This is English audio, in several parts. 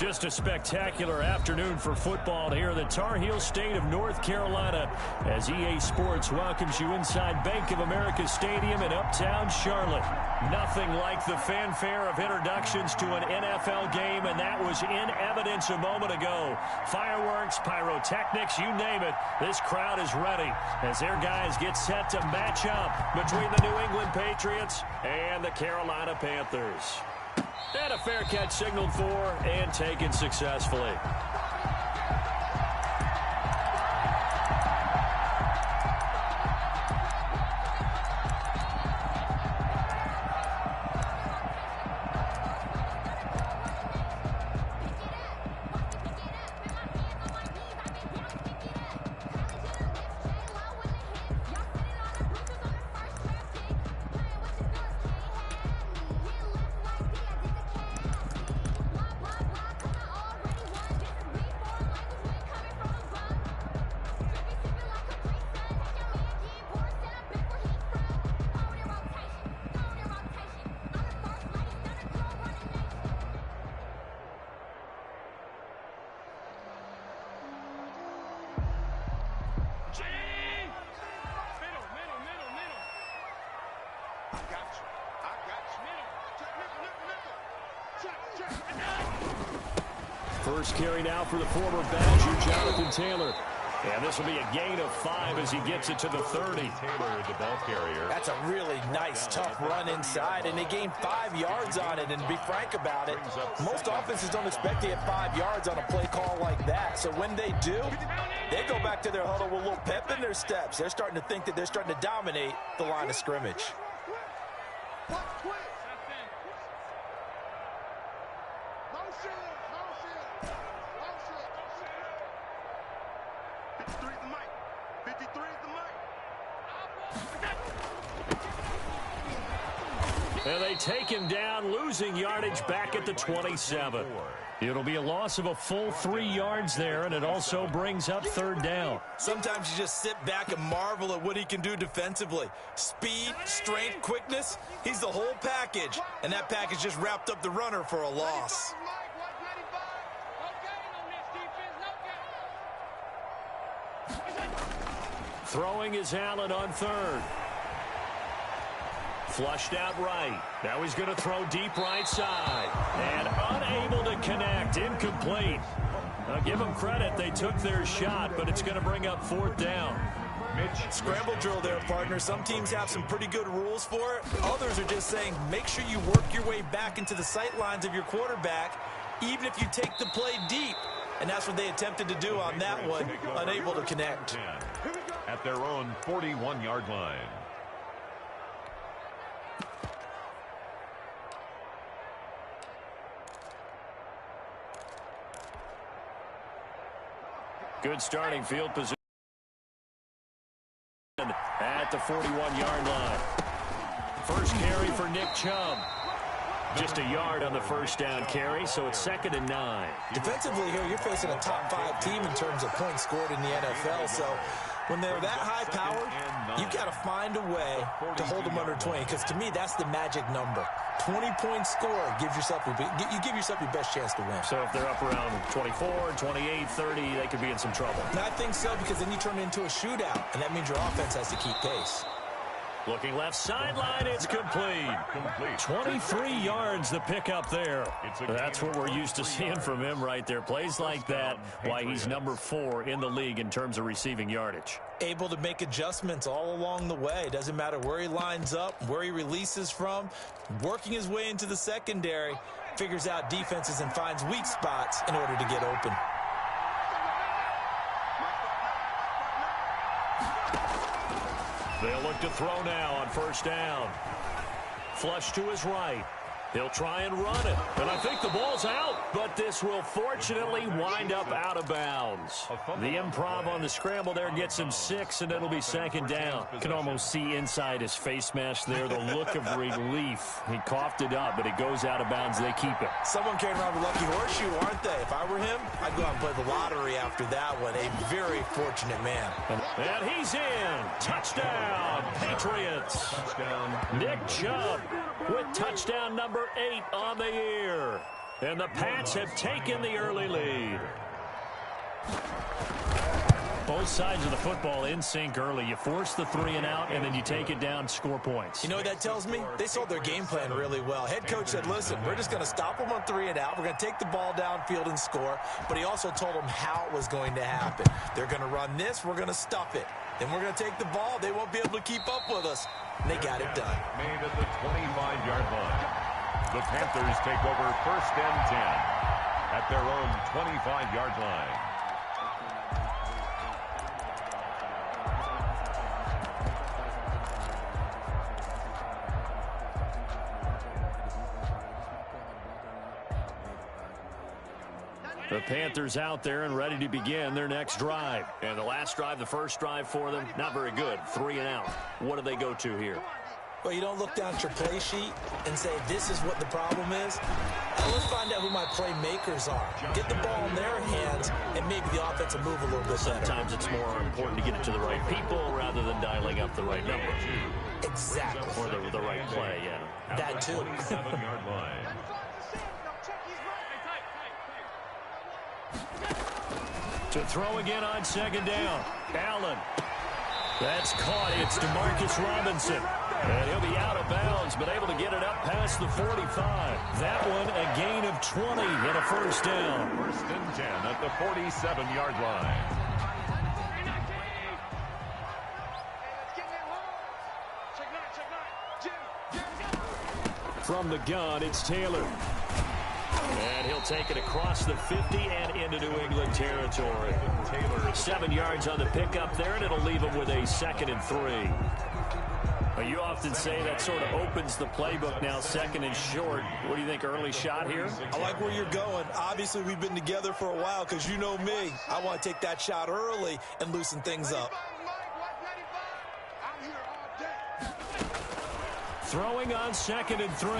Just a spectacular afternoon for football here in the Tar Heel state of North Carolina as EA Sports welcomes you inside Bank of America Stadium in uptown Charlotte. Nothing like the fanfare of introductions to an NFL game, and that was in evidence a moment ago. Fireworks, pyrotechnics, you name it. This crowd is ready as their guys get set to match up between the New England Patriots and the Carolina Panthers. And a fair catch signaled for and taken successfully. First carry now for the former Badger, Jonathan Taylor. And this will be a gain of 5 as he gets it to the 30. Taylor, the ball carrier. That's a really nice, tough run inside, and they gained 5 yards on it. And to be frank about it, most offenses don't expect to get 5 yards on a play call like that. So when they do, they go back to their huddle with a little pep in their steps. They're starting to think that they're starting to dominate the line of scrimmage. And they take him down, losing yardage back at the 27. It'll be a loss of a full 3 yards there, and it also brings up third down. Sometimes you just sit back and marvel at what he can do defensively. Speed, strength, quickness, he's the whole package. And that package just wrapped up the runner for a loss. Throwing is Allen on third. Flushed out right. Now he's going to throw deep right side. And unable to connect. Incomplete. Now give them credit. They took their shot, but it's going to bring up fourth down. Scramble drill there, partner. Some teams have some pretty good rules for it. Others are just saying make sure you work your way back into the sight lines of your quarterback, even if you take the play deep. And that's what they attempted to do on that one, unable to connect. At their own 41-yard line. Good starting field position at the 41-yard line. First carry for Nick Chubb. Just a yard on the first down carry, so it's 2nd and 9. Defensively here, you're facing a top 5 team in terms of points scored in the NFL, so when they're that high-powered, you got to find a way to hold them under 20, because to me, that's the magic number. 20-point score gives yourself you give yourself your best chance to win. So if they're up around 24, 28, 30, they could be in some trouble. And I think so, because then you turn it into a shootout, and that means your offense has to keep pace. Looking left sideline, it's complete. 23 yards the pickup there. That's what we're used to seeing from him right there. Plays like that, why he's number 4 in the league in terms of receiving yardage. Able to make adjustments all along the way. Doesn't matter where he lines up, where he releases from. Working his way into the secondary, figures out defenses and finds weak spots in order to get open. They'll look to throw now on first down. Flush to his right. He'll try and run it. And I think the ball's out, but this will fortunately wind up out of bounds. The improv on the scramble there gets him 6, and it'll be 2nd down. Can almost see inside his face mask there the look of relief. He coughed it up, but it goes out of bounds. They keep it. Someone carrying around a lucky horseshoe, aren't they? If I were him, I'd go out and play the lottery after that one. A very fortunate man. And he's in. Touchdown, Patriots. Touchdown. Nick Chubb with touchdown number 8 on the year. And the Pats have taken the early lead. Both sides of the football in sync early. You force the 3 and out, and then you take it down, score points. You know what that tells me? They sold their game plan really well. Head coach said, listen, we're just going to stop them on 3 and out. We're going to take the ball downfield and score. But he also told them how it was going to happen. They're going to run this. We're going to stuff it. Then we're going to take the ball. They won't be able to keep up with us. And they got it done. Made at the 25-yard line. The Panthers take over 1st and 10 at their own 25-yard line. The Panthers out there and ready to begin their next drive. And the last drive, the first drive for them, not very good. 3 and out. What do they go to here? Well, you don't look down at your play sheet and say, this is what the problem is. Now let's find out who my playmakers are. Get the ball in their hands, and maybe the offense will move a little bit better. Sometimes it's more important to get it to the right people rather than dialing up the right number. Exactly. Or the right play, yeah. That too. 7-yard line. To throw again on 2nd down. Allen. That's caught. It's DeMarcus Robinson. And he'll be out of bounds, but able to get it up past the 45. That one a gain of 20 and a first down. 1st and 10 at the 47-yard line. From the gun, it's Taylor. And he'll take it across the 50 and into New England territory. Taylor, 7 yards on the pickup there, and it'll leave him with a 2nd and 3. You often say that sort of opens the playbook now, 2nd and short. What do you think, early shot here? I like where you're going. Obviously, we've been together for a while because you know me. I want to take that shot early and loosen things up. Throwing on 2nd and 3.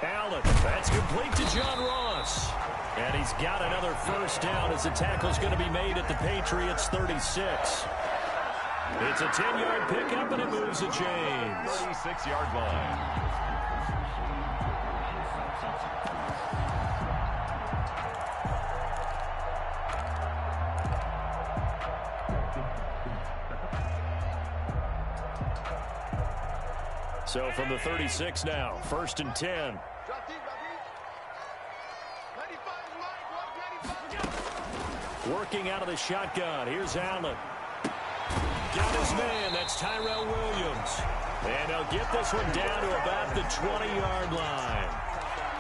Allen, that's complete to John Ross. And he's got another first down as the tackle's going to be made at the Patriots 36. It's a 10-yard pickup, and it moves the chains. 36-yard line. So from the 36 now, 1st and 10. Working out of the shotgun. Here's Allen. Got his man. That's Tyrell Williams. And he'll get this one down to about the 20-yard line.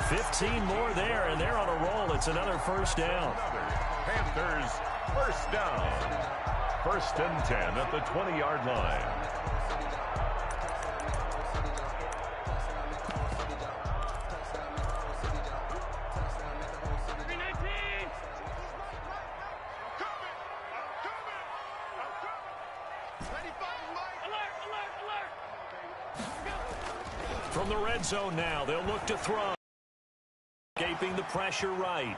15 more there, and they're on a roll. It's another first down. Panthers first down. 1st and 10 at the 20-yard line. From the red zone now, they'll look to throw. Escaping the pressure right.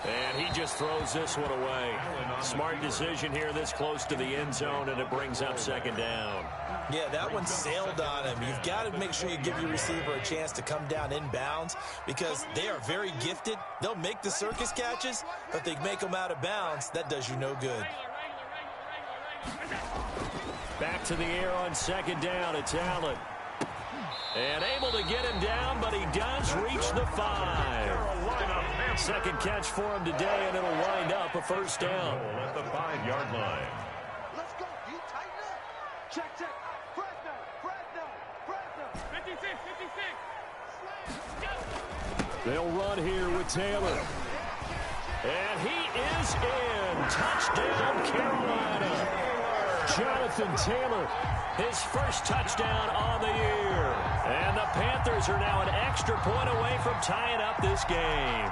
And he just throws this one away. Smart decision here this close to the end zone, and it brings up 2nd down. Yeah, that one sailed on him. You've got to make sure you give your receiver a chance to come down inbounds because they are very gifted. They'll make the circus catches, but they make them out of bounds. That does you no good. Back to the air on 2nd down. It's Allen. And able to get him down, but he does reach the 5. Second catch for him today, and it'll wind up a first down. At the 5-yard line. Let's go. You tighten up. Check, check. Fresno. 56. They'll run here with Taylor. And he is in. Touchdown, Carolina. Jonathan Taylor, his first touchdown on the year. And the Panthers are now an extra point away from tying up this game.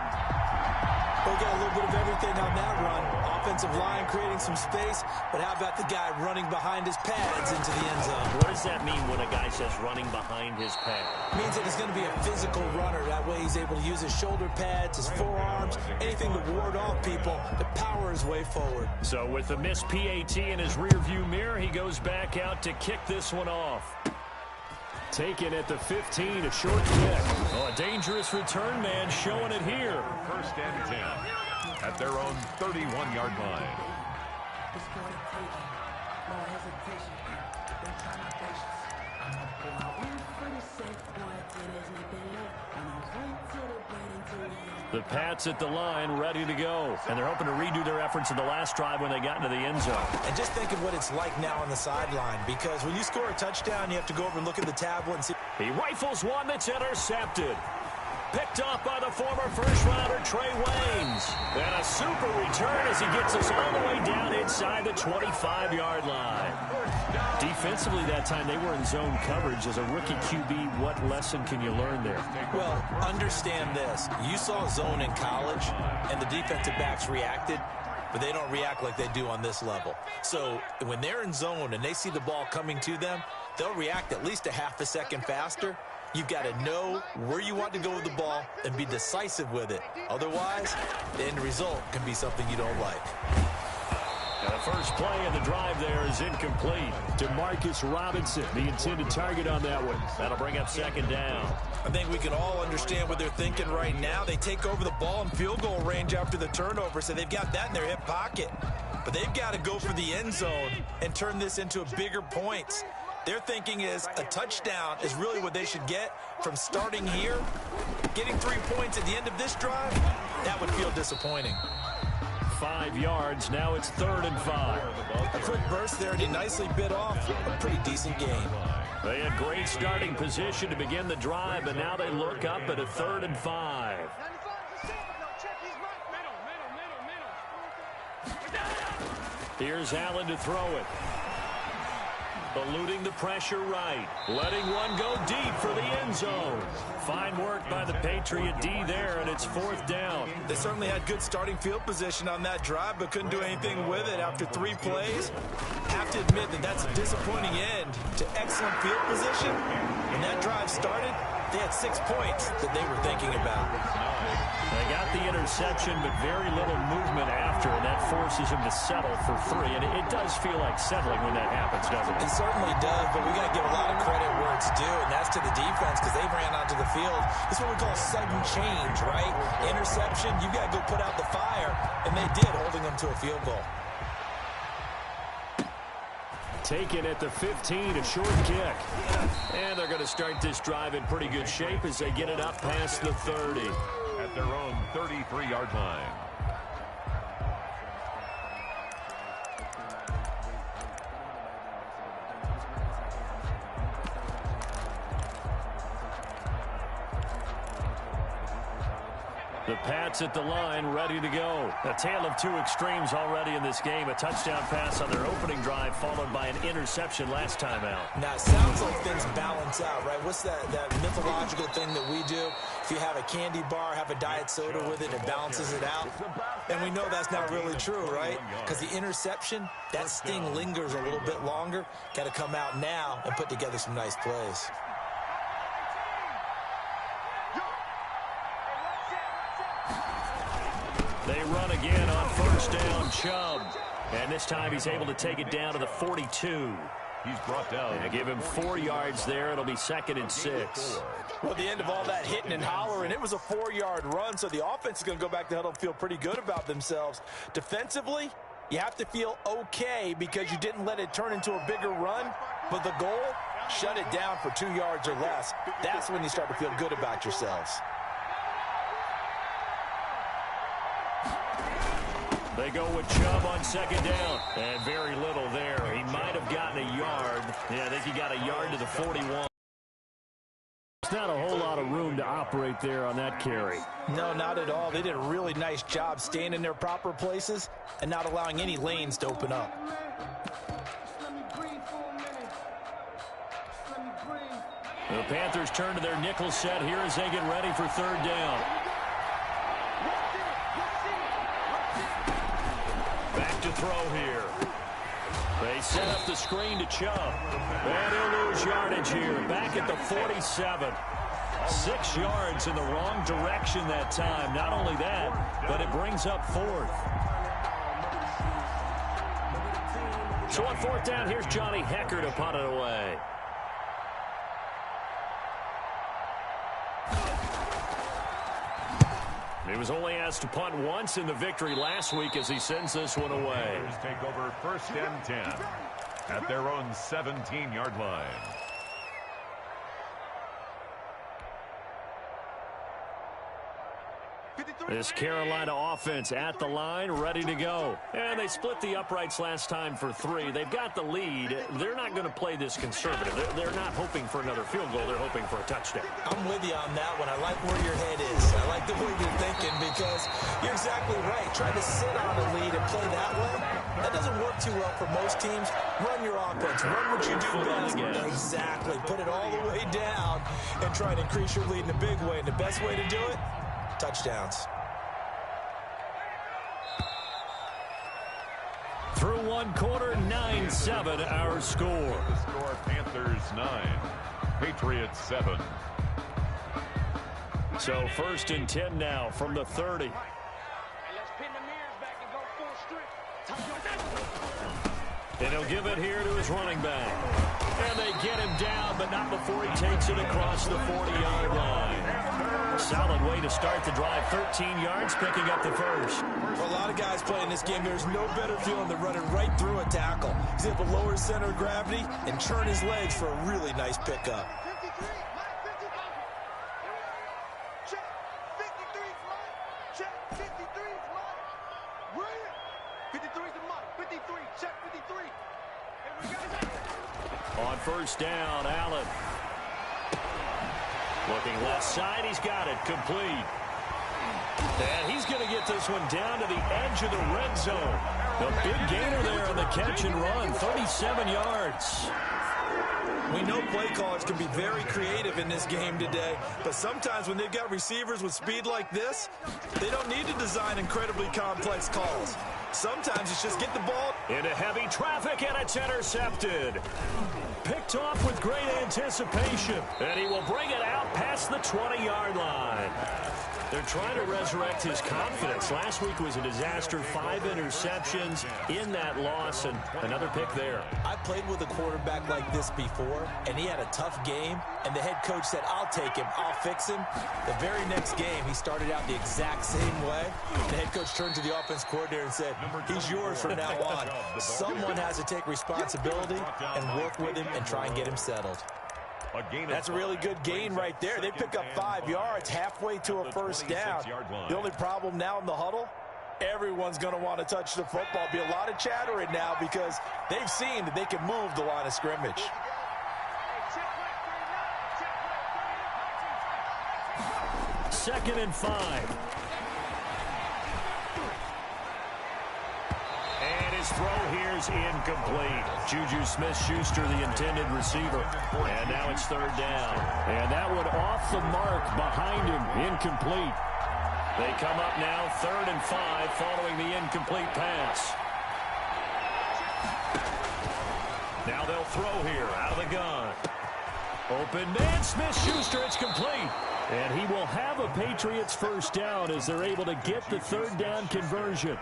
We got a little bit of everything on that run. Offensive line creating some space, but how about the guy running behind his pads into the end zone? What does that mean when a guy says running behind his pad? It means that he's going to be a physical runner. That way he's able to use his shoulder pads, his forearms, anything to ward off people to power his way forward. So with the missed PAT in his rearview mirror, he goes back out to kick this one off. Taken at the 15, a short kick. Oh, a dangerous return man showing it here. First and 10 at their own 31-yard line. The Pats at the line, ready to go. And they're hoping to redo their efforts in the last drive when they got into the end zone. And just think of what it's like now on the sideline, because when you score a touchdown, you have to go over and look at the tablet and see. He rifles one that's intercepted. Picked off by the former first-rounder Trey Waynes. And a super return as he gets us all the way down inside the 25-yard line. Defensively that time, they were in zone coverage. As a rookie QB, what lesson can you learn there? Well, understand this. You saw zone in college, and the defensive backs reacted, but they don't react like they do on this level. So when they're in zone and they see the ball coming to them, they'll react at least a half a second faster. You've got to know where you want to go with the ball and be decisive with it. Otherwise, the end result can be something you don't like. And the first play of the drive there is incomplete. DeMarcus Robinson, the intended target on that one. That'll bring up second down. I think we can all understand what they're thinking right now. They take over the ball in field goal range after the turnover, so they've got that in their hip pocket. But they've got to go for the end zone and turn this into a bigger points. Their thinking is a touchdown is really what they should get from starting here. Getting 3 points at the end of this drive, that would feel disappointing. 5 yards, now it's 3rd and 5. A quick burst there, and he nicely bit off a pretty decent gain. They had great starting position to begin the drive, but now they look up at a 3rd and 5. Here's Allen to throw it. Eluding the pressure right. Letting one go deep for the end zone. Fine work by the Patriot D there, and it's 4th down. They certainly had good starting field position on that drive, but couldn't do anything with it after 3 plays. Have to admit that that's a disappointing end to excellent field position. When that drive started, they had 6 points that they were thinking about. They got the interception, but very little movement after, and that forces them to settle for 3. And it does feel like settling when that happens, doesn't it? It certainly does, but we got to give a lot of credit where it's due, and that's to the defense, because they ran onto the field. This is what we call sudden change, right? Interception, you got to go put out the fire, and they did, holding them to a field goal. Taken at the 15, a short kick. And they're going to start this drive in pretty good shape as they get it up past the 30. At their own 33-yard line. The Pats at the line, ready to go. A tale of 2 extremes already in this game. A touchdown pass on their opening drive, followed by an interception last time out. Now, it sounds like things balance out, right? What's that mythological thing that we do? If you have a candy bar, have a diet soda with it, it balances it out. And we know that's not really true, right? Because the interception, that sting lingers a little bit longer. Got to come out now and put together some nice plays. They run again on 1st down, Chubb. And this time he's able to take it down to the 42. He's brought down. And give him 4 yards there. It'll be 2nd and 6. Well, the end of all that hitting and hollering, it was a 4-yard run, so the offense is going to go back to huddle and feel pretty good about themselves. Defensively, you have to feel okay because you didn't let it turn into a bigger run, but the goal, shut it down for 2 yards or less. That's when you start to feel good about yourselves. They go with Chubb on 2nd down. And very little there. He might have gotten a yard. Yeah, I think he got a yard to the 41. There's not a whole lot of room to operate there on that carry. No, not at all. They did a really nice job staying in their proper places and not allowing any lanes to open up. The Panthers turn to their nickel set here as they get ready for 3rd down. Back to throw here. They set up the screen to Chubb. And he'll lose yardage here. Back at the 47. 6 yards in the wrong direction that time. Not only that, but it brings up 4th. So on 4th down, here's Johnny Hecker to punt it away. He was only asked to punt once in the victory last week as he sends this one away. Panthers take over 1st and 10 at their own 17-yard line. This Carolina offense at the line, ready to go. And they split the uprights last time for 3. They've got the lead. They're not going to play this conservative. They're not hoping for another field goal. They're hoping for a touchdown. I'm with you on that one. I like where your head is. I like the way you're thinking because you're exactly right. Trying to sit on a lead and play that way, that doesn't work too well for most teams. Run your offense. Run what you do best. Exactly. Put it all the way down and try to increase your lead in a big way. And the best way to do it, touchdowns. Through one quarter, 9-7 our score. The score, Panthers 9, Patriots 7. So 1st and 10 now from the 30. And he'll give it here to his running back. And they get him down, but not before he takes it across the 40-yard line. Solid way to start the drive. 13 yards, picking up the first. For a lot of guys playing this game, there's no better feeling than running right through a tackle. He's able to lower his center of gravity and turn his legs for a really nice pickup. On 1st down, Allen. Looking left side, he's got it, complete. And he's going to get this one down to the edge of the red zone. The big gainer there on the catch and run, 37 yards. We know play callers can be very creative in this game today, but sometimes when they've got receivers with speed like this, they don't need to design incredibly complex calls. Sometimes it's just get the ball into heavy traffic, and it's intercepted. Picked off with great anticipation, and he will bring it out past the 20-yard line. They're trying to resurrect his confidence. Last week was a disaster. 5 interceptions in that loss, and another pick there. I played with a quarterback like this before, and he had a tough game, and the head coach said, I'll take him, I'll fix him. The very next game, he started out the exact same way. The head coach turned to the offense coordinator and said, he's yours from now on. Someone has to take responsibility and work with him and try and get him settled. That's a really good gain right there. They pick up 5 yards halfway to a 1st down. The only problem now in the huddle, everyone's going to want to touch the football. Be a lot of chattering now because they've seen that they can move the line of scrimmage. Second and 5. And his throw here's incomplete. Juju Smith-Schuster, the intended receiver. And now it's 3rd down. And that one off the mark behind him. Incomplete. They come up now 3rd and 5 following the incomplete pass. Now they'll throw here out of the gun. Open man, Smith-Schuster, it's complete. And he will have a Patriots 1st down as they're able to get the 3rd down conversion.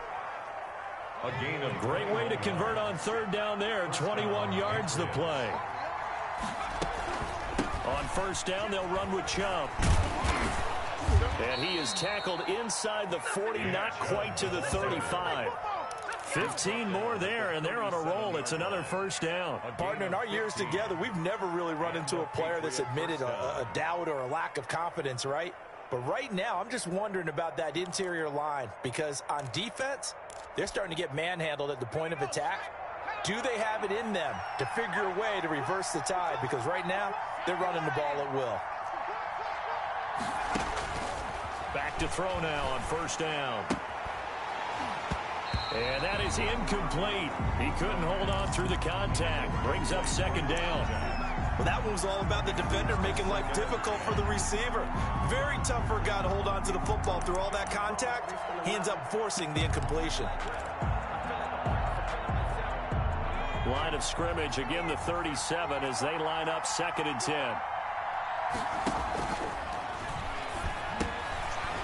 A gain of great way to convert on 3rd down there. 21 yards the play. On 1st down, they'll run with Chubb. And he is tackled inside the 40, not quite to the 35. 15 more there, and they're on a roll. It's another 1st down. Partner, in our years together, we've never really run into a player that's admitted a doubt or a lack of confidence, right? But right now, I'm just wondering about that interior line because on defense, they're starting to get manhandled at the point of attack. Do they have it in them to figure a way to reverse the tide? Because right now, they're running the ball at will. Back to throw now on 1st down. And that is incomplete. He couldn't hold on through the contact. Brings up 2nd down. Well, that one was all about the defender making life difficult for the receiver. Very tough for a guy to hold on to the football through all that contact. He ends up forcing the incompletion. Line of scrimmage, again the 37 as they line up 2nd and 10.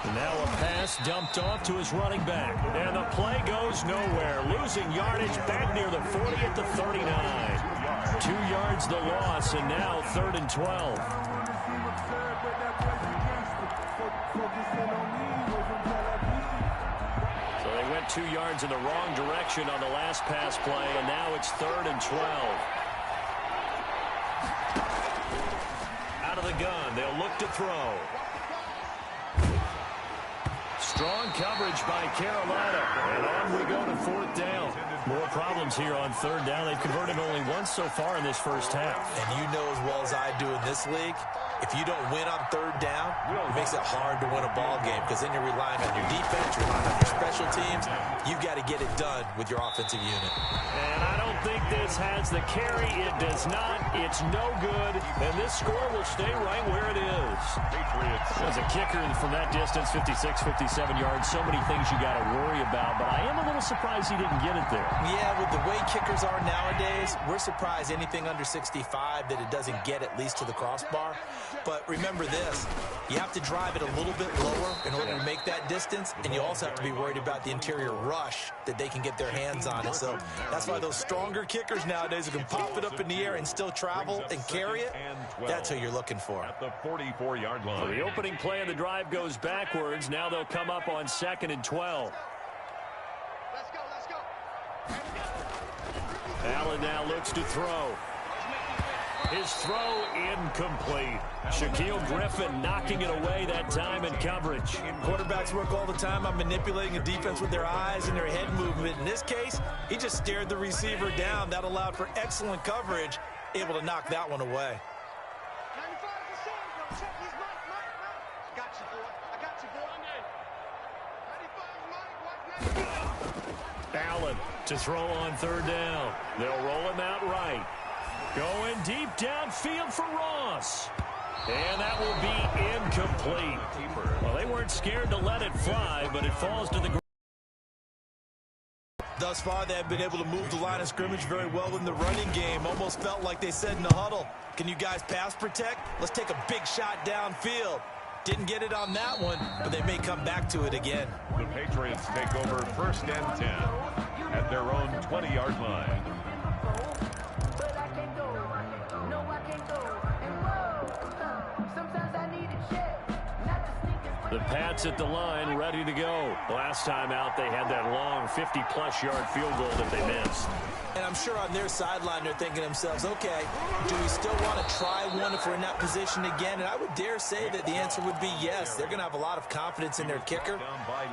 And now a pass dumped off to his running back. And the play goes nowhere. Losing yardage back near the 40 at the 39. 2 yards the loss, and now 3rd and 12. They went 2 yards in the wrong direction on the last pass play, and now it's 3rd and 12. Out of the gun, they'll look to throw. Strong coverage by Carolina. And on we go to 4th down. More problems here on 3rd down. They've converted only once so far in this first half. And you know as well as I do in this league, if you don't win on 3rd down, it makes it hard to win a ball game because then you're relying on your defense, you're relying on your special teams. You've got to get it done with your offensive unit. And I don't think this has the carry. It does not. It's no good. And this score will stay right where it is. Patriots. As a kicker from that distance, 56, 57 yards, so many things you got to worry about. But I am a little surprised he didn't get it there. Yeah, with the way kickers are nowadays, we're surprised anything under 65 that it doesn't get at least to the crossbar. But remember this, you have to drive it a little bit lower in order to make that distance, and you also have to be worried about the interior rush that they can get their hands on it. So that's why those stronger kickers nowadays who can pop it up in the air and still travel and carry it, that's who you're looking for. At the 44-yard line. So the opening play of the drive goes backwards. Now they'll come up on 2nd and 12. Let's go, let's go. Allen now looks to throw. His throw incomplete. Shaquille Griffin knocking it away that time in coverage. Quarterbacks work all the time on manipulating a defense with their eyes and their head movement. In this case, he just stared the receiver down. That allowed for excellent coverage, able to knock that one away. 95%. Check his mic. I got you, boy. I got you, boy. 95 mic. Allen to throw on 3rd down. They'll roll him out right. Going deep downfield for Ross. And that will be incomplete. Well, they weren't scared to let it fly, but it falls to the ground. Thus far, they have been able to move the line of scrimmage very well in the running game. Almost felt like they said in the huddle, can you guys pass protect? Let's take a big shot downfield. Didn't get it on that one, but they may come back to it again. The Patriots take over 1st and 10 at their own 20-yard line. The Pats at the line, ready to go. Last time out, they had that long 50-plus yard field goal that they missed. And I'm sure on their sideline, they're thinking to themselves, okay, do we still want to try one if we're in that position again? And I would dare say that the answer would be yes. They're going to have a lot of confidence in their kicker.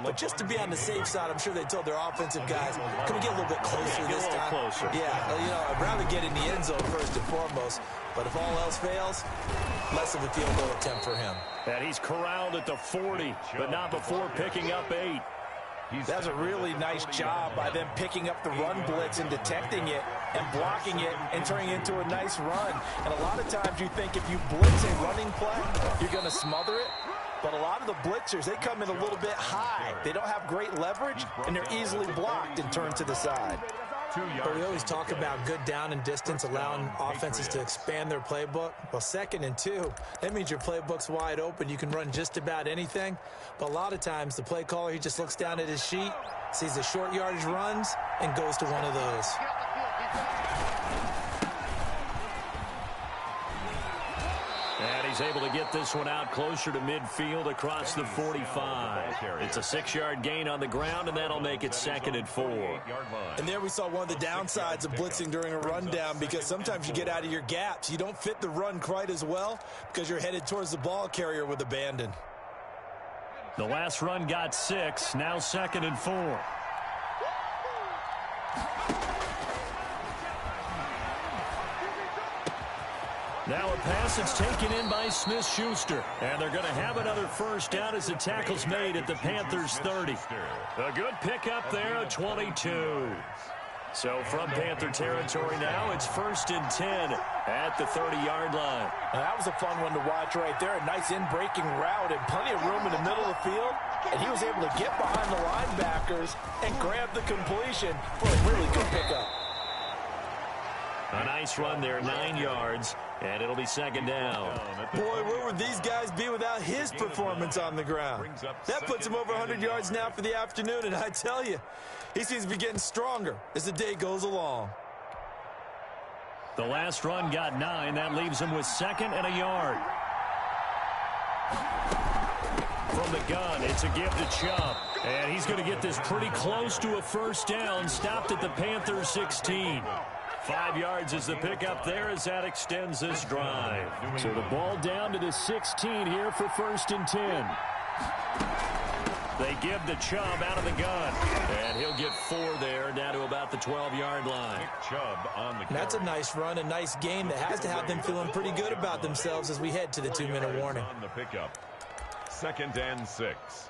But just to be on the safe side, I'm sure they told their offensive guys, can we get a little bit closer this time? Closer. Yeah, you know, I'd rather get in the end zone first and foremost. But if all else fails, less of a field goal attempt for him. And he's corralled at the 40, but not before picking up 8. That's a really nice job by them picking up the run blitz and detecting it and blocking it and turning it into a nice run. And a lot of times you think if you blitz a running play, you're going to smother it. But a lot of the blitzers, they come in a little bit high. They don't have great leverage, and they're easily blocked and turned to the side. But we always talk about good down and distance, allowing offenses to expand their playbook. Well, 2nd and 2, that means your playbook's wide open. You can run just about anything. But a lot of times, the play caller, he just looks down at his sheet, sees the short yardage runs, and goes to one of those. And he's able to get this one out closer to midfield across the 45. It's a 6-yard gain on the ground, and that'll make it 2nd and 4. And there we saw one of the downsides of blitzing during a rundown, because sometimes you get out of your gaps. You don't fit the run quite as well because you're headed towards the ball carrier with abandon. The last run got 6, now 2nd and 4. Now a pass that's taken in by Smith-Schuster. And they're going to have another first down as the tackle's made at the Panthers 30. A good pickup there, a 22. So from Panther territory now, it's 1st and 10 at the 30-yard line. Now that was a fun one to watch right there. A nice in-breaking route and plenty of room in the middle of the field. And he was able to get behind the linebackers and grab the completion for a really good pickup. A nice run there, 9 yards, and it'll be 2nd down. Boy, where would these guys be without his performance on the ground? That puts him over 100 yards now for the afternoon, and I tell you, he seems to be getting stronger as the day goes along. The last run got 9. That leaves him with 2nd and a yard. from the gun. It's a give to Chubb. And he's going to get this pretty close to a first down. Stopped at the Panthers 16. 5 yards is the pickup there as that extends this drive. So the ball down to the 16 here for 1st and 10. They give to Chubb out of the gun. And he'll get 4 there, down to about the 12-yard line. Chubb on the carry. That's a nice run, a nice game that has to have them feeling pretty good about themselves as we head to the 2-minute warning. On the pickup. 2nd and 6.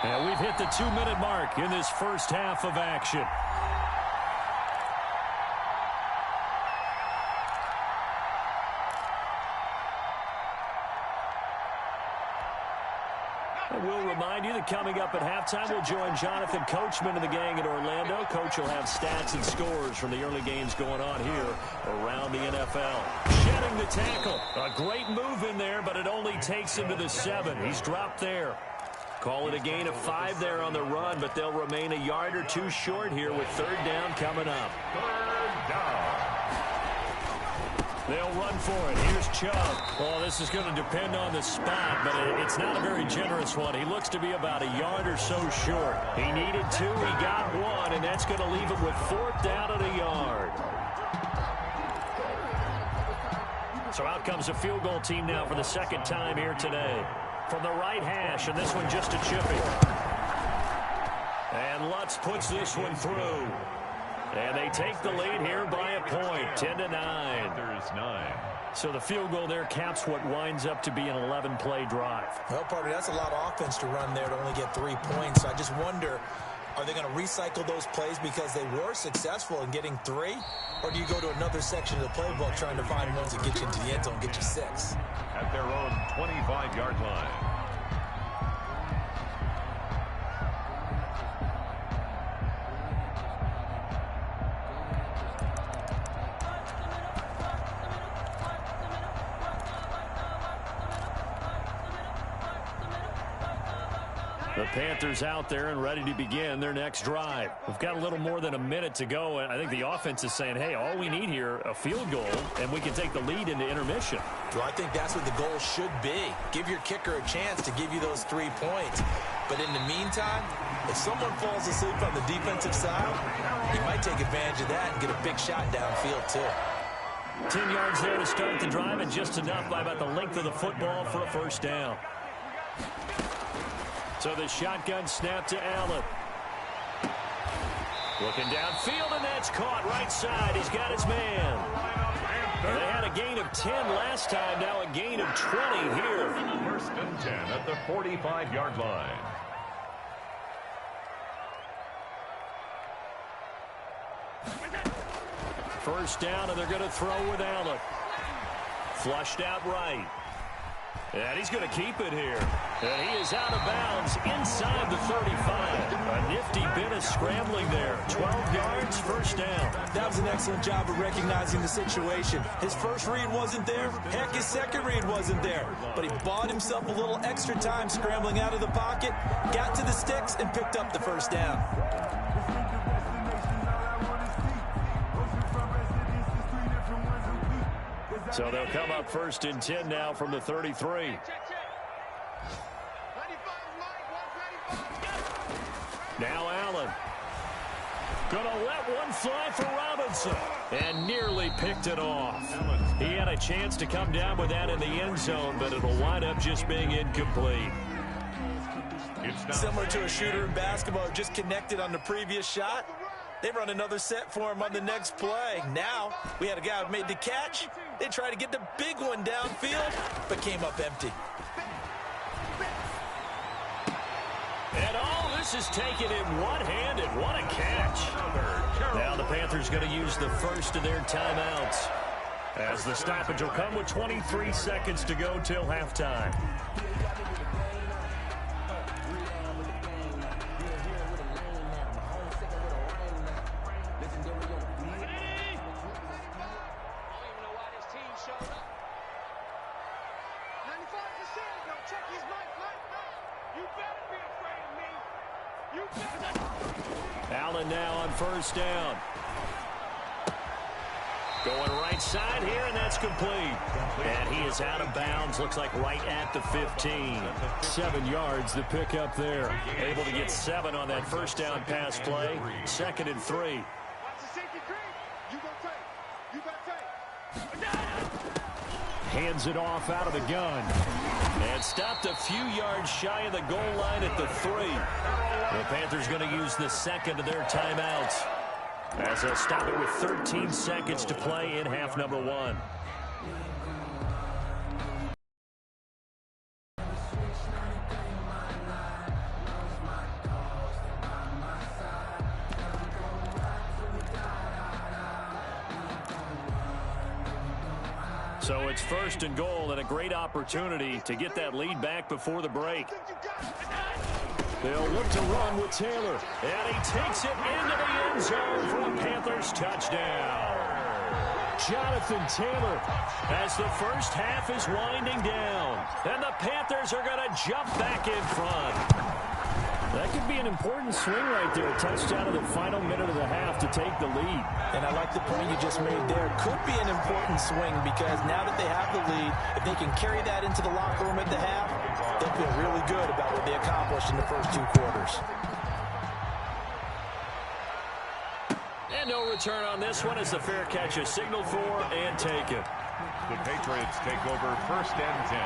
And we've hit the 2-minute mark in this first half of action. We'll remind you that coming up at halftime, we'll join Jonathan Coachman and the gang in Orlando. Coach will have stats and scores from the early games going on here around the NFL. Shedding the tackle. A great move in there, but it only takes him to the 7. He's dropped there. Call it a gain of 5 there on the run, but they'll remain a yard or 2 short here with 3rd down coming up. 3rd down. They'll run for it. Here's Chubb. Oh, this is going to depend on the spot, but it's not a very generous one. He looks to be about a yard or so short. He needed 2. He got 1, and that's going to leave him with 4th down and a yard. So out comes a field goal team now for the 2nd time here today. From the right hash, and this one just a chipping. And Lutz puts this one through. And they take the lead here by a point, 10-9. There's 9. So the field goal there caps what winds up to be an 11-play drive. Well, partner, that's a lot of offense to run there to only get 3 points. So I just wonder, are they going to recycle those plays because they were successful in getting 3? Or do you go to another section of the playbook trying to find ones that get you into the end zone and get you 6? At their own 25-yard line. The Panthers out there and ready to begin their next drive. We've got a little more than a minute to go, and I think the offense is saying, hey, all we need here, a field goal, and we can take the lead into intermission. Well, I think that's what the goal should be. Give your kicker a chance to give you those 3 points. But in the meantime, if someone falls asleep on the defensive side, he might take advantage of that and get a big shot downfield, too. 10 yards there to start the drive, and just enough by about the length of the football for a first down. So the shotgun snap to Allen. Looking downfield, and that's caught right side. He's got his man. They had a gain of 10 last time, now a gain of 20 here. 1st and 10 at the 45-yard line. First down, and they're going to throw with Allen. Flushed out right. And he's going to keep it here. And he is out of bounds inside the 35. A nifty bit of scrambling there. 12 yards, first down. That was an excellent job of recognizing the situation. His first read wasn't there. Heck, his second read wasn't there. But he bought himself a little extra time scrambling out of the pocket, got to the sticks, and picked up the first down. So they'll come up 1st and 10 now from the 33. Now Allen. Gonna let one fly for Robinson. And nearly picked it off. He had a chance to come down with that in the end zone, but it'll wind up just being incomplete. Similar to a shooter in basketball who just connected on the previous shot. They run another set for him on the next play. Now, we had a guy who made the catch. They tried to get the big one downfield, but came up empty. And all this is taken in one-handed. What a catch. Now the Panthers going to use the first of their timeouts, as the stoppage will come with 23 seconds to go till halftime. Allen now on first down. Going right side here, and that's complete. And he is out of bounds. Looks like right at the 15. 7 yards, the pickup there. Able to get 7 on that first down pass play. 2nd and 3. Hands it off out of the gun. And stopped a few yards shy of the goal line at the 3. The Panthers going to use the second of their timeouts, as they'll stop it with 13 seconds to play in half number 1. So it's 1st and goal, and a great opportunity to get that lead back before the break. They'll look to run with Taylor, and he takes it into the end zone for a Panthers touchdown. Jonathan Taylor, as the first half is winding down, and the Panthers are going to jump back in front. That could be an important swing right there. Touchdown in the final minute of the half to take the lead. And I like the point you just made there. Could be an important swing because now that they have the lead, if they can carry that into the locker room at the half, they'll feel really good about what they accomplished in the first 2 quarters. And no return on this one as the fair catch is signaled for and taken. The Patriots take over 1st and 10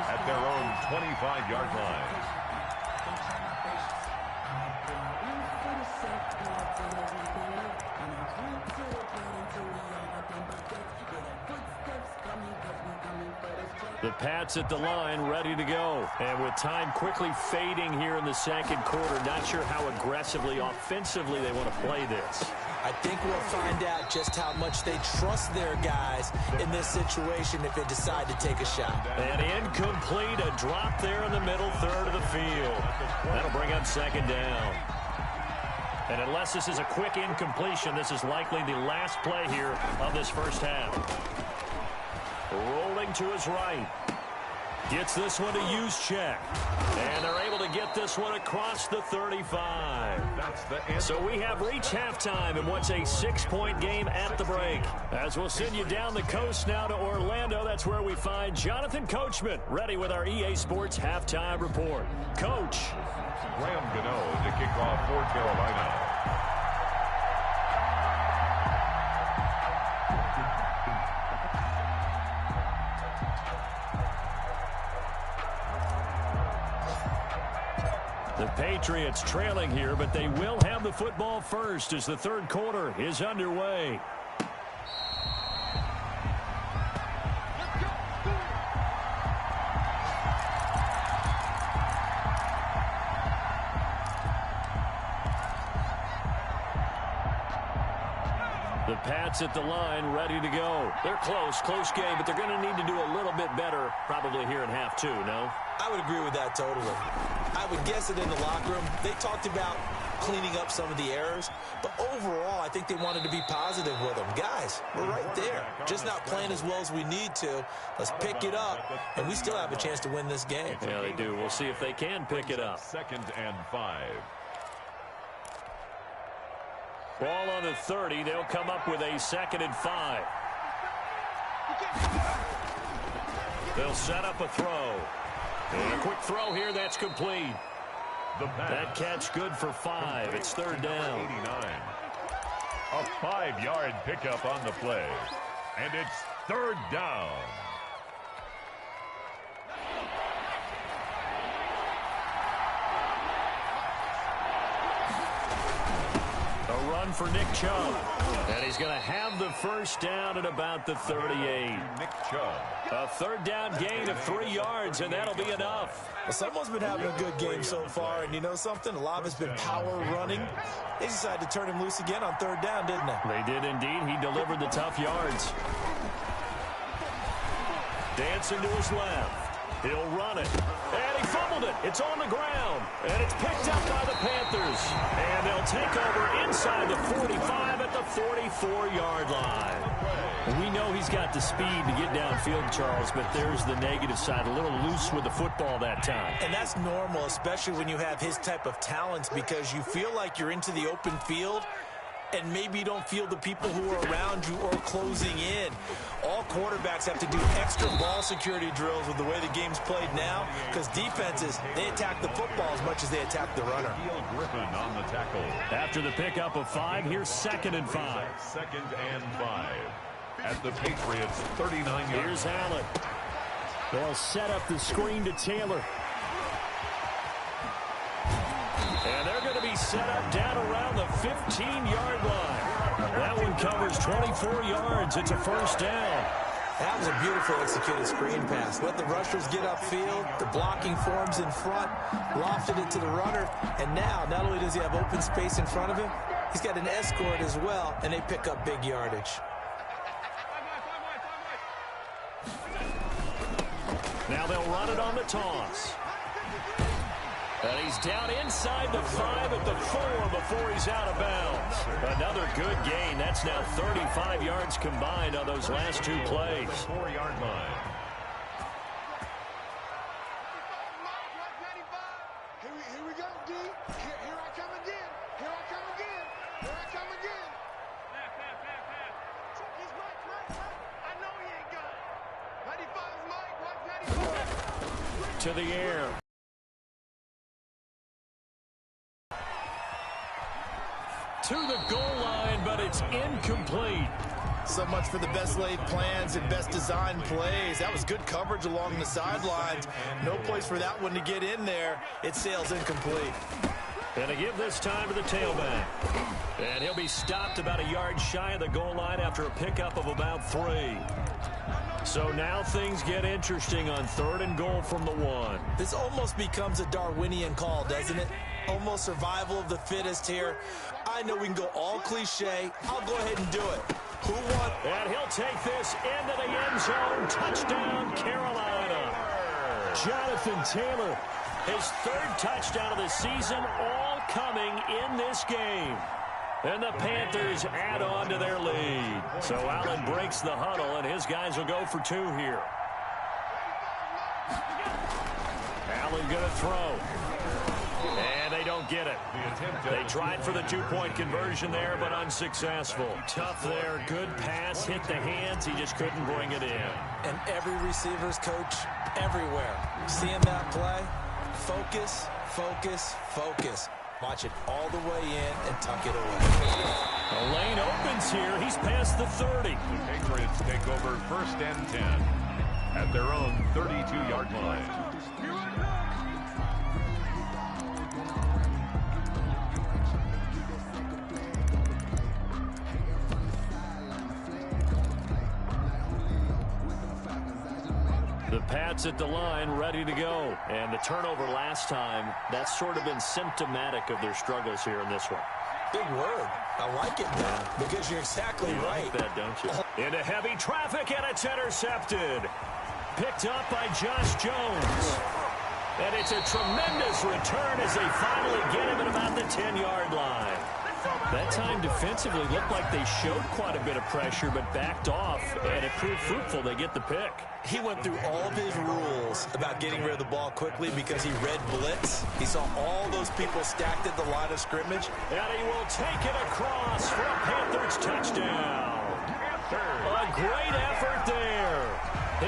at their own 25-yard line. The Pats at the line, ready to go. And with time quickly fading here in the 2nd quarter, not sure how aggressively, offensively they want to play this. I think we'll find out just how much they trust their guys in this situation if they decide to take a shot. And incomplete, a drop there in the middle third of the field. That'll bring up 2nd down. And unless this is a quick incompletion, this is likely the last play here of this first half. Rolling to his right. Gets this one to Juszczyk. And they're able to get this one across the 35. So we have reached halftime in what's a 6-point game at the break. As we'll send you down the coast now to Orlando, that's where we find Jonathan Coachman ready with our EA Sports Halftime Report. Coach. Graham Gano to kick off for Carolina. The Patriots trailing here, but they will have the football first as the 3rd quarter is underway. The Pats at the line, ready to go. They're close game, but they're going to need to do a little bit better probably here in half 2, no? I would agree with that totally. I would guess that in the locker room, they talked about cleaning up some of the errors, but overall, I think they wanted to be positive with them. Guys, we're right there. Just not playing as well as we need to. Let's pick it up, and we still have a chance to win this game. Yeah, they do. We'll see if they can pick it up. 2nd and 5. Ball on the 30. They'll come up with a 2nd and 5. They'll set up a throw. And a quick throw here. That's complete. That catch good for 5. It's 3rd down. 89. A 5-yard pickup on the play. And it's 3rd down. A run for Nick Chubb. And he's going to have the first down at about the 38. Nick Chubb. A 3rd down gain of 3 yards, and that'll be enough. Well, someone's been having a good game so far, and you know something? A lot of it's been power running. They decided to turn him loose again on 3rd down, didn't they? They did indeed. He delivered the tough yards. Dancing to his left. He'll run it. And he fumbled it. It's on the ground. And it's picked up by the Panthers. And they'll take over inside the 45 at the 44-yard line. We know he's got the speed to get downfield, Charles, but there's the negative side. A little loose with the football that time. And that's normal, especially when you have his type of talents, because you feel like you're into the open field, and maybe you don't feel the people who are around you or closing in. All quarterbacks have to do extra ball security drills with the way the game's played now, because defenses, they attack the football as much as they attack the runner. Griffin on the tackle. After the pickup of 5, here's 2nd and 5. 2nd and 5. At the Patriots, 39 yards. Here's Allen. They'll set up the screen to Taylor. And they're going to be set up down around the 15-yard line. That one covers 24 yards. It's a first down. That was a beautiful executed screen pass. Let the rushers get upfield. The blocking forms in front. Lofted it to the runner. And now, not only does he have open space in front of him, he's got an escort as well, and they pick up big yardage. Now they'll run it on the toss. And he's down inside the 5 at the 4 before he's out of bounds. Another good gain. That's now 35 yards combined on those last 2 plays. 4-yard line. Here we go, D. Here I come again. Here I come again. Here I come again. He's Mike. I know he ain't got it. 95 is Mike. What's 95? To the air. To the goal line, but it's incomplete. So much for the best laid plans and best designed plays. That was good coverage along the sidelines. No place for that one to get in there. It sails incomplete. And to give this time to the tailback. And he'll be stopped about a yard shy of the goal line after a pickup of about 3. So now things get interesting on 3rd and goal from the 1. This almost becomes a Darwinian call, doesn't it? Almost survival of the fittest here. I know we can go all cliche. I'll go ahead and do it. Who won? And he'll take this into the end zone. Touchdown, Carolina. Jonathan Taylor, his 3rd touchdown of the season, all coming in this game. And the Panthers add on to their lead. So Allen breaks the huddle, and his guys will go for 2 here. Allen going to throw. And they don't get it. They tried for the 2-point conversion there, but unsuccessful. Tough there. Good pass. Hit the hands. He just couldn't bring it in. And every receiver's coach everywhere. Seeing that play, focus, focus, focus. Watch it all the way in and tuck it away. The lane opens here. He's past the 30. The Patriots take over 1st and 10 at their own 32-yard line. The Pats at the line, ready to go. And the turnover last time, that's sort of been symptomatic of their struggles here in this one. Big word. I like it now because you're exactly right. You like that, don't you? Into heavy traffic, and it's intercepted. Picked up by Josh Jones. And it's a tremendous return as they finally get him at about the 10-yard line. That time defensively looked like they showed quite a bit of pressure but backed off, and it proved fruitful. They get the pick. He went through all of his rules about getting rid of the ball quickly because he read blitz. He saw all those people stacked at the line of scrimmage. And he will take it across for a Panthers touchdown. A great effort there.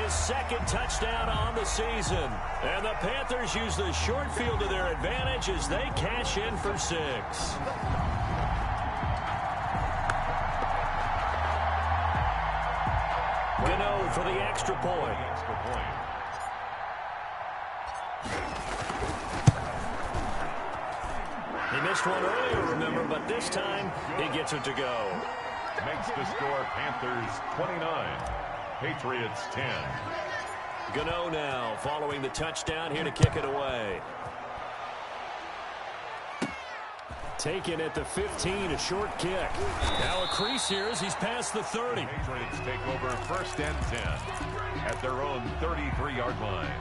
His 2nd touchdown on the season. And the Panthers use the short field to their advantage as they cash in for 6. Gano for the extra point. He missed one earlier, remember, but this time he gets it to go. Makes the score Panthers 29, Patriots 10. Gano now following the touchdown here to kick it away. Taken at the 15, a short kick. Now a crease here as he's past the 30. Patriots take over 1st and 10 at their own 33-yard line.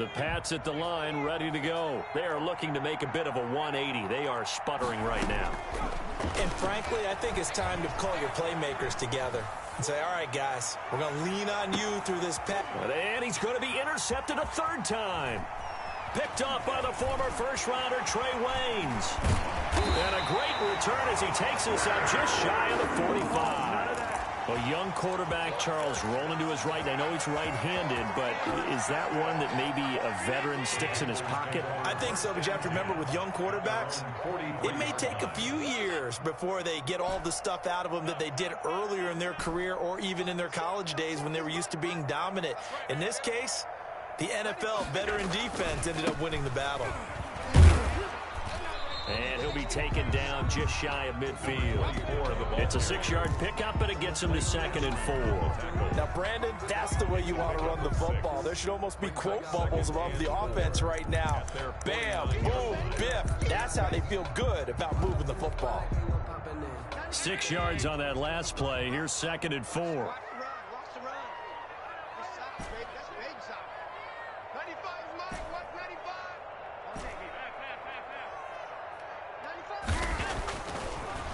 The Pats at the line, ready to go. They are looking to make a bit of a 180. They are sputtering right now. And frankly, I think it's time to call your playmakers together and say, all right, guys, we're going to lean on you through this pass. And he's going to be intercepted a third time. Picked off by the former first-rounder Trey Waynes. And a great return as he takes us up just shy of the 45. A young quarterback, Charles, rolling to his right. I know he's right-handed, but is that one that maybe a veteran sticks in his pocket? I think so, but you have to remember with young quarterbacks, it may take a few years before they get all the stuff out of them that they did earlier in their career or even in their college days when they were used to being dominant. In this case, the NFL veteran defense ended up winning the battle. And he'll be taken down just shy of midfield. It's a 6-yard pickup, and it gets him to 2nd and 4. Now, Brandon, that's the way you want to run the football. There should almost be quote bubbles above the offense right now. Bam, boom, biff. That's how they feel good about moving the football. 6 yards on that last play. Here's 2nd and 4.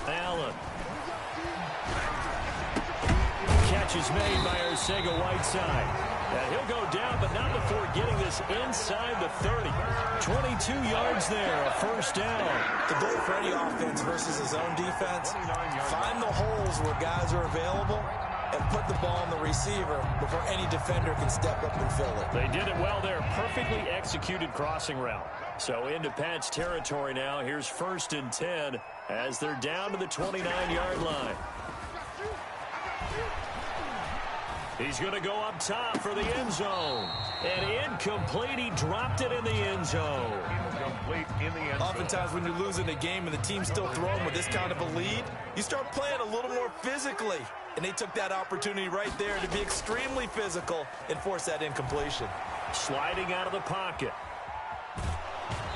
Allen. Catch is made by Arcega-Whiteside. And he'll go down, but not before getting this inside the 30. 22 yards there, a first down. The goal for any offense versus his own defense, find the holes where guys are available and put the ball on the receiver before any defender can step up and fill it. They did it well there. Perfectly executed crossing route. So into Pats territory now. Here's 1st and 10 as they're down to the 29-yard line. He's going to go up top for the end zone. And incomplete. He dropped it in the end zone. Incomplete in the end zone. Oftentimes when you're losing a game and the team's still throwing with this kind of a lead, you start playing a little more physically. And they took that opportunity right there to be extremely physical and force that incompletion. Sliding out of the pocket.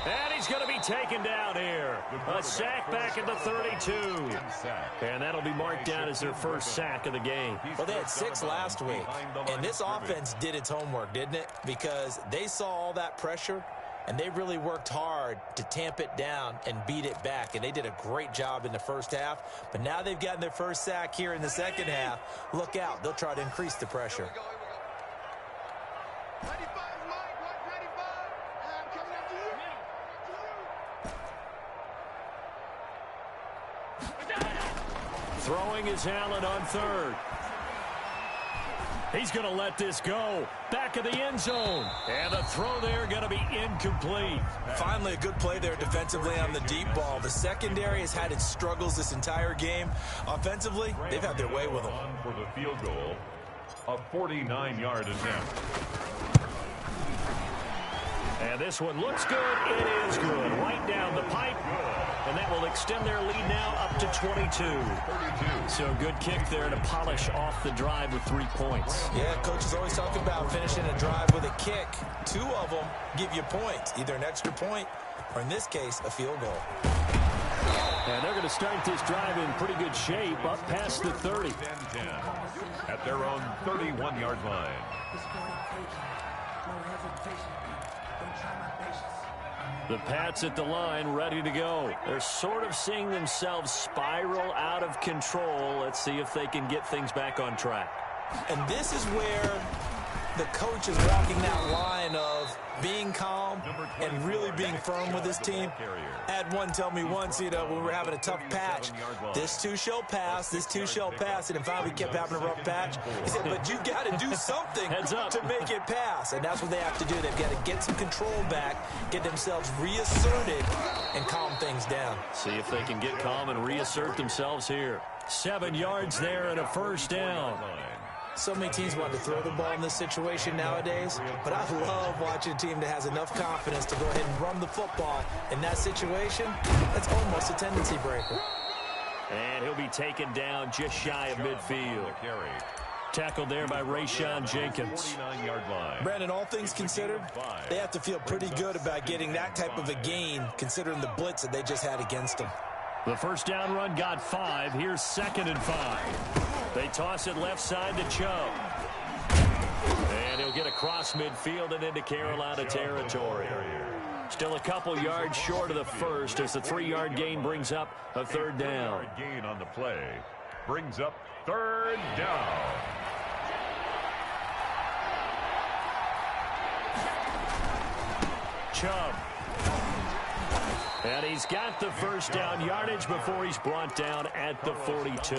And he's going to be taken down here. A sack back at the 32. And that'll be marked down as their first sack of the game. Well, they had 6 last week. And this offense did its homework, didn't it? Because they saw all that pressure, and they really worked hard to tamp it down and beat it back. And they did a great job in the first half. But now they've gotten their first sack here in the second half. Look out. They'll try to increase the pressure. Throwing is Allen on 3rd. He's going to let this go. Back of the end zone. And the throw there going to be incomplete. Finally, a good play there defensively on the deep ball. The secondary has had its struggles this entire game. Offensively, they've had their way with them. For the field goal, a 49-yard attempt. And this one looks good. It is good. Right down the pipe. And that will extend their lead now up to 22. So good kick there to polish off the drive with 3 points. Yeah, coach is always talking about finishing a drive with a kick. 2 of them give you points, either an extra point or, in this case, a field goal. And they're going to start this drive in pretty good shape up past the 30. 10-10 at their own 31-yard line. The Pats at the line, ready to go. They're sort of seeing themselves spiral out of control. Let's see if they can get things back on track. And this is where the coach is walking that line of being calm and really being firm with his team. I had one tell me once, when we were having a tough patch, this too shall pass, this too shall pass. And finally we kept having a rough patch. He said, but you got to do something to make it pass. And that's what they have to do. They've got to get some control back, get themselves reasserted, and calm things down. See if they can get calm and reassert themselves here. 7 yards there and a first down. So many teams want to throw the ball in this situation nowadays, but I love watching a team that has enough confidence to go ahead and run the football. In that situation, that's almost a tendency breaker. And he'll be taken down just shy of midfield. Tackled there by Rayshon Jenkins. 49-yard line. Brandon, all things considered, they have to feel pretty good about getting that type of a gain, considering the blitz that they just had against them. The first down run got 5. Here's 2nd and 5. They toss it left side to Chubb. And he'll get across midfield and into Carolina territory. Still a couple yards short of the first as the 3-yard gain brings up a third down. Gain on the play brings up third down. Chubb. And he's got the first down yardage before he's brought down at the 42.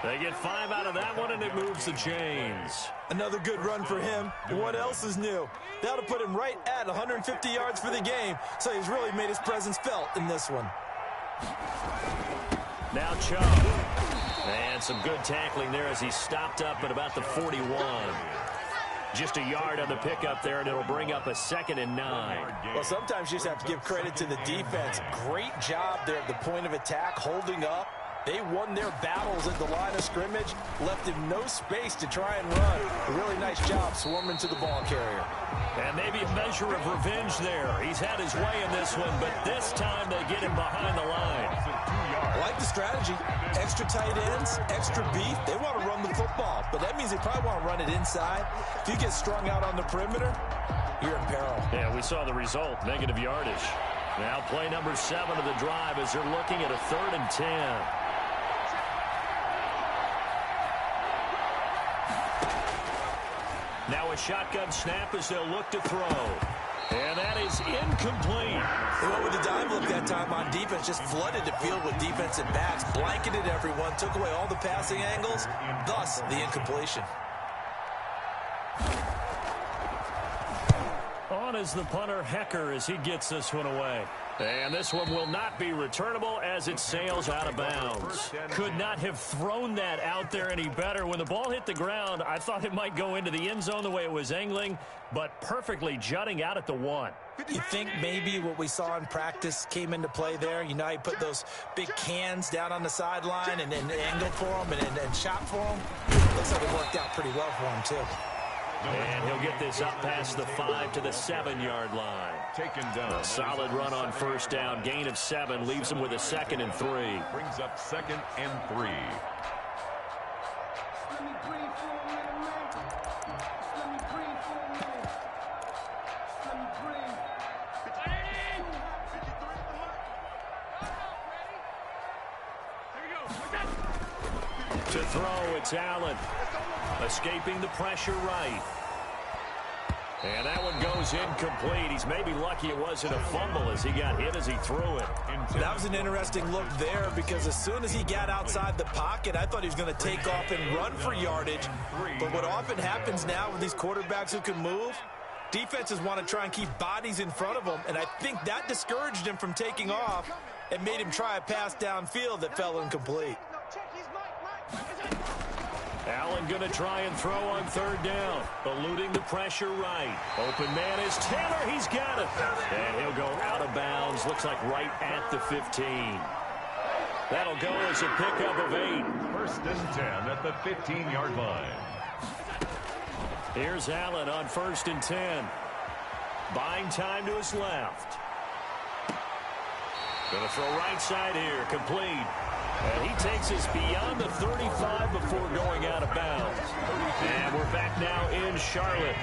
They get 5 out of that one, and it moves the chains. Another good run for him. What else is new? That'll put him right at 150 yards for the game, so he's really made his presence felt in this one. Now Chubb. And some good tackling there as he stopped up at about the 41. Just a yard on the pickup there, and it'll bring up a 2nd and 9. Well, sometimes you just have to give credit to the defense. Great job there at the point of attack, holding up. They won their battles at the line of scrimmage, left him no space to try and run. A really nice job swarming to the ball carrier. And maybe a measure of revenge there. He's had his way in this one, but this time they get him behind the line. I like the strategy. Extra tight ends, extra beef. They want to run the football, but that means they probably want to run it inside. If you get strung out on the perimeter, you're in peril. Yeah, we saw the result, negative yardage. Now play number 7 of the drive as they're looking at a 3rd and 10. Now a shotgun snap as they'll look to throw. And that is incomplete. They went with the dime look that time on defense, just flooded the field with defensive backs, blanketed everyone, took away all the passing angles, thus the incompletion. On is the punter, Hecker, as he gets this one away. And this one will not be returnable as it sails out of bounds. Could not have thrown that out there any better. When the ball hit the ground, I thought it might go into the end zone the way it was angling, but perfectly jutting out at the 1. You think maybe what we saw in practice came into play there? You know, he put those big cans down on the sideline and angled for them and shot for them. Looks like it worked out pretty well for him, too. And he'll get this up past the 5 to the 7-yard line. Taken down. A solid run on first down. Gain of 7 leaves him with a 2nd and 3. Brings up 2nd and 3. To throw, it's Allen. Escaping the pressure right. And that one goes incomplete. He's maybe lucky it wasn't a fumble as he got hit as he threw it. That was an interesting look there because as soon as he got outside the pocket, I thought he was going to take off and run for yardage. But what often happens now with these quarterbacks who can move, defenses want to try and keep bodies in front of them, and I think that discouraged him from taking off and made him try a pass downfield that fell incomplete. Allen going to try and throw on 3rd down. Eluding the pressure right. Open man is Taylor. He's got it. And he'll go out of bounds. Looks like right at the 15. That'll go as a pickup of 8. 1st and 10 at the 15-yard line. Here's Allen on 1st and 10. Buying time to his left. Going to throw right side here. Complete. And he takes us beyond the 35 before going out of bounds. And we're back now in Charlotte.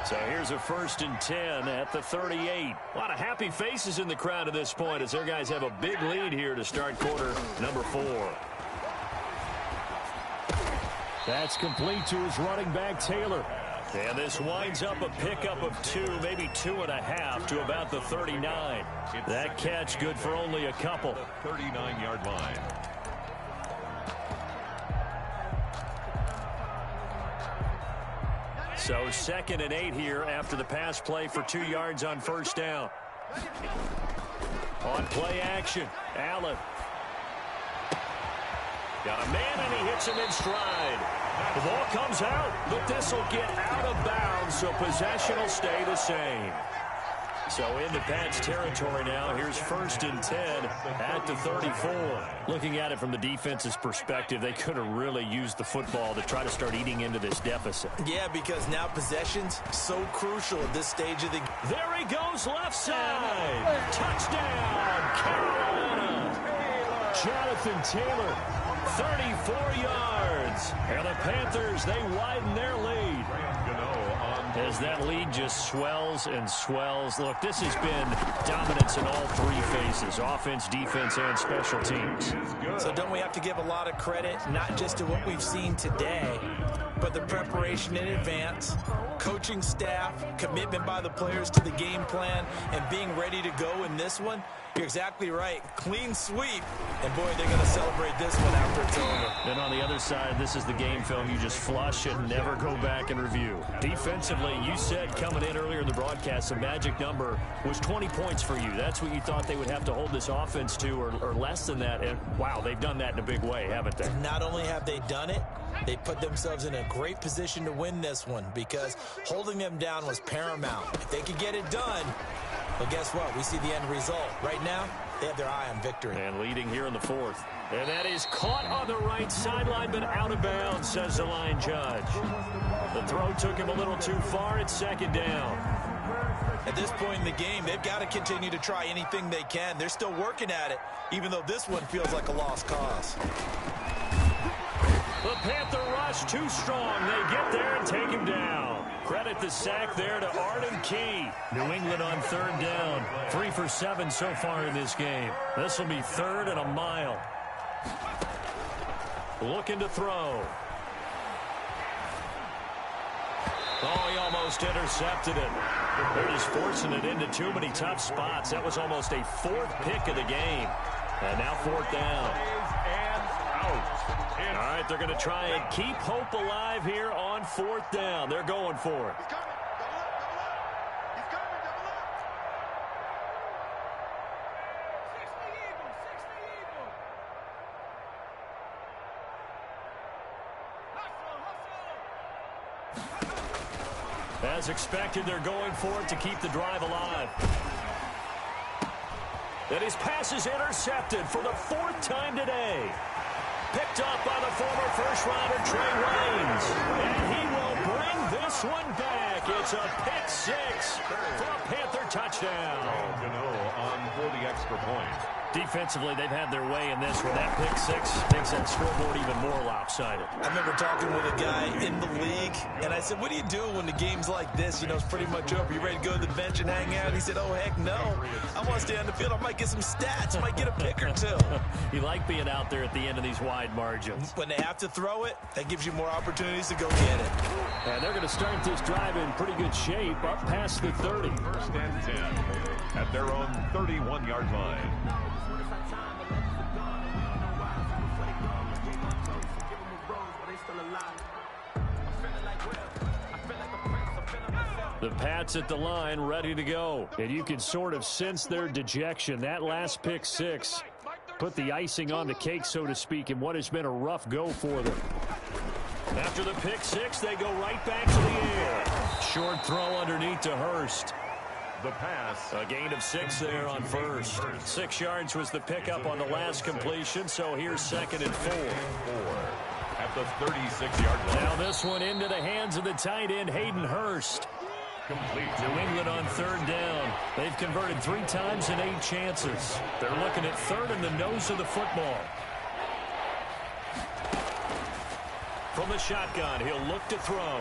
So here's a 1st and 10 at the 38. A lot of happy faces in the crowd at this point as their guys have a big lead here to start quarter number 4. That's complete to his running back, Taylor. And this winds up a pickup of 2, maybe 2.5 to about the 39. That catch good for only a couple. 39-yard line. So 2nd and 8 here after the pass play for 2 yards on first down. On play action, Allen. Got a man and he hits him in stride. The ball comes out, but this will get out of bounds, so possession will stay the same. So in the Pats territory now, here's 1st and 10 at the 34. Looking at it from the defense's perspective, they could have really used the football to try to start eating into this deficit. Yeah, because now possession's so crucial at this stage of the game. There he goes, left side. Touchdown, Carolina. Jonathan Taylor, 34 yards. And the Panthers, they widen their lead. As that lead just swells and swells. Look, this has been dominance in all three phases, offense, defense, and special teams. So don't we have to give a lot of credit, not just to what we've seen today, but the preparation in advance, coaching staff, commitment by the players to the game plan, and being ready to go in this one? You're exactly right. Clean sweep. And, boy, they're going to celebrate this one after it's over. And on the other side, this is the game film you just flush and never go back and review. Defensively, you said coming in earlier in the broadcast, the magic number was 20 points for you. That's what you thought they would have to hold this offense to or less than that. And, wow, they've done that in a big way, haven't they? Not only have they done it, they put themselves in a great position to win this one because holding them down was paramount. If they could get it done, well, guess what? We see the end result. Right now, they have their eye on victory. And leading here in the fourth. And that is caught on the right sideline, but out of bounds, says the line judge. The throw took him a little too far. It's second down. At this point in the game, they've got to continue to try anything they can. They're still working at it, even though this one feels like a lost cause. The Panther rush too strong. They get there and take him down. Credit the sack there to Arden Key. New England on third down. 3 for 7 so far in this game. This will be third and a mile. Looking to throw. Oh, he almost intercepted it. They're just forcing it into too many tough spots. That was almost a fourth pick of the game. And now fourth down. All right, they're going to try and keep hope alive here on fourth down. They're going for it. As expected, they're going for it to keep the drive alive. And his pass is intercepted for the fourth time today. Picked up by the former first-rounder Trey Waynes. And he will bring this one back. It's a pick six for a Panther touchdown. On for the extra point. Defensively, they've had their way in this one. That pick six makes that scoreboard even more lopsided. I remember talking with a guy in the league, and I said, what do you do when the game's like this? You know, it's pretty much over. You ready to go to the bench and hang out? He said, oh, heck no. I want to stay on the field. I might get some stats. I might get a pick or two. You like being out there at the end of these wide margins. When they have to throw it, that gives you more opportunities to go get it. And they're going to start this drive in pretty good shape up past the 30. First and 10 at their own 31-yard line. The Pats at the line, ready to go. And you can sort of sense their dejection. That last pick six put the icing on the cake, so to speak, in what has been a rough go for them. After the pick six, they go right back to the air. Short throw underneath to Hurst. The pass. A gain of 6 there on first. 6 yards was the pickup on the last completion, so here's second and 4. At the 36-yard line. Now this one into the hands of the tight end, Hayden Hurst. Complete. New England on third down. They've converted 3 times in 8 chances. They're looking at third in the nose of the football. From the shotgun, he'll look to throw.